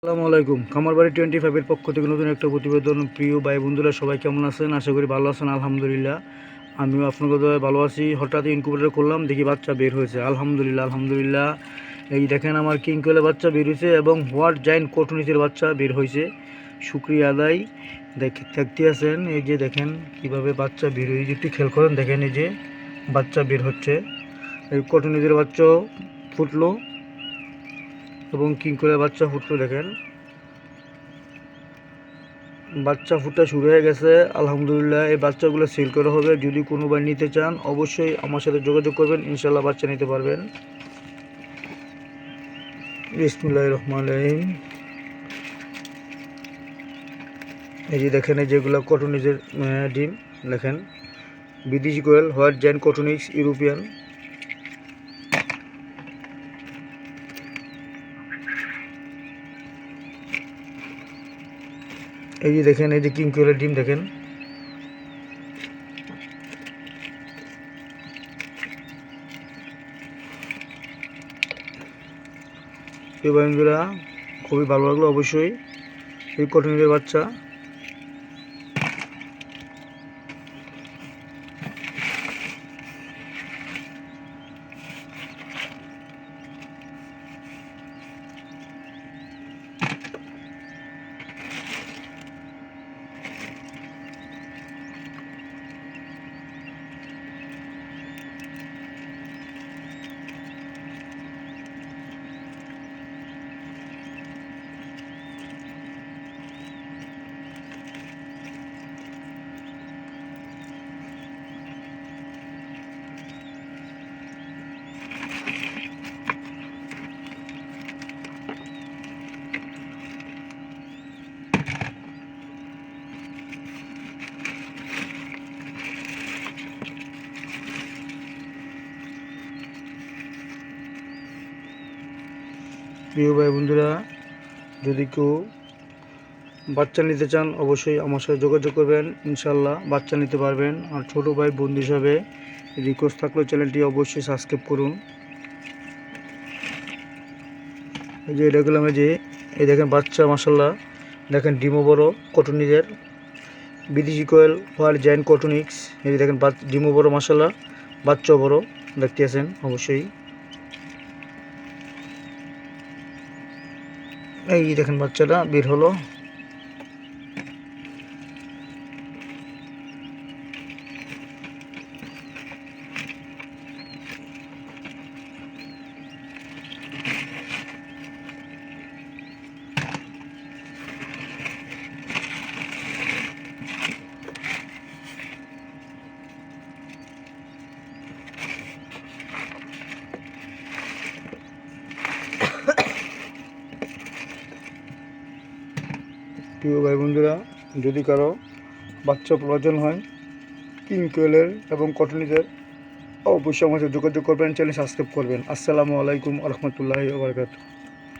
আসসালামু আলাইকুম। খামারবাড়ি 25 এর পক্ষ থেকে নতুন একটা প্রতিবেদন। প্রিয় ভাই বন্ধুরা সবাই কেমন আছেন? আশা করি ভালো আছেন। আলহামদুলিল্লাহ আমিও আপনাদের দয়ায় ভালো আছি। হঠাৎ ইনকিউবেটর করলাম, দেখি বাচ্চা বের হয়েছে। আলহামদুলিল্লাহ। এই দেখেন আমার কিং কোয়েলের বাচ্চা বের হয়েছে এবং হোয়াইট জায়ান্ট কটনিসের বাচ্চা বের হয়েছে। শুকরিয়া আদায়। দেখতে আছেন, এই যে দেখেন কীভাবে বাচ্চা বের হয়েছে, একটু খেয়াল করেন। দেখেন এই যে বাচ্চা বের হচ্ছে। এই কটনিসের বাচ্চাও ফুটলো এবং কিং কোয়েলের বাচ্চা ফুটলো। দেখেন বাচ্চা ফুটা শুরু হয়ে গেছে। আলহামদুলিল্লাহ এই বাচ্চাগুলো সেল করা হবে। যদি কোনো ভাই নিতে চান অবশ্যই আমার সাথে যোগাযোগ করবেন, ইনশাল্লাহ বাচ্চা নিতে পারবেন। বিসমিল্লাহির রহমানির রহিম। এই যে দেখেন, এই যেগুলো কটনিজের ডিম, দেখেন বিদেশি কোয়েল, হোয়াইট জায়ান্ট কটনিক্স ইউরোপিয়ান। এই যে দেখেন, এই যে কিং কোয়েলের ডিম দেখেন। এই বন্ধুরা খুবই ভালো লাগলো অবশ্যই। এই কটনিজের বাচ্চা প্রিয় ভাই বন্ধুরা, যদি কেউ বাচ্চা নিতে চান অবশ্যই আমার সাথে যোগাযোগ করবেন, ইনশাল্লাহ বাচ্চা নিতে পারবেন। আর ছোটো ভাই বন্ধু হিসাবে রিকোয়েস্ট থাকলে চ্যানেলটি অবশ্যই সাবস্ক্রাইব করুন। এই যে এটা গেলাম, এই দেখেন বাচ্চা মাসাল্লাহ, দেখেন ডিমও বড় কটনিজের বিদেশি কোয়েল হোয়াইট জায়ান্ট কটনিক্স। এই যে দেখেন ডিমও বড় মাসাল্লাহ, বাচ্চাও বড়, দেখতে আছেন অবশ্যই। এই দেখেন বাচ্চাটা বের হলো। প্রিয় ভাই বন্ধুরা, যদি কারো বাচ্চা প্রয়োজন হয় কিং কোয়েলের এবং কটনিজের অবশ্যই আমার সাথে যোগাযোগ করবেন, চ্যানেল সাবস্ক্রাইব করবেন। আসসালামু আলাইকুম রহমতুল্লাহি ওয়া বারাকাতুহু।